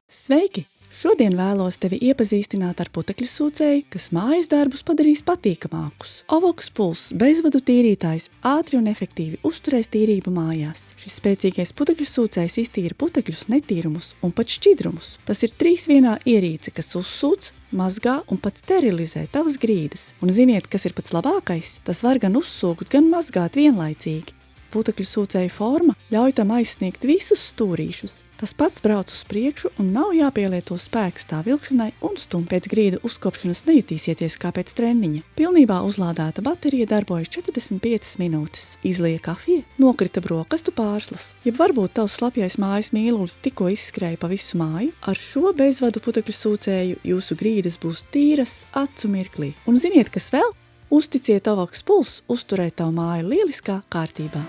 Sveiki! Šodien vēlos tevi iepazīstināt ar putekļu sūcēju, kas mājas darbus padarīs patīkamākus. Ovox Pulse bezvadu tīrītājs ātri un efektīvi uzturēs tīrību mājās. Šis spēcīgais putekļu sūcējs iztīra putekļus, netīrumus un pat šķidrumus. Tas ir 3-vienā ierīce, kas uzsūc, mazgā un pat sterilizē tavas grīdas. Un ziniet, kas ir pats labākais? Tas var gan uzsūkt, gan mazgāt vienlaicīgi. Putekļu sūcēja forma ļauj tam aizsniegt visus stūrīšus. Tas pats brauc uz priekšu un nav jāpielieto spēks tā vilkšanai un stum. Pēc grīdu uzkopšanas nejutīsieties kā pēc treniņa. Pilnībā uzlādēta baterija darbojas 45 minūtes. Izlija kafija, nokrita brokastu pārslas. Ja varbūt tavs slapjais mājas mīlulis tikko izskrēja pa visu māju, ar šo bezvadu putekļu sūcēju jūsu grīdas būs tīras acu mirklī. Un ziniet, kas vēl? Uzticiet Ovox Pulse uzturēt tavu māju lieliskā kārtībā.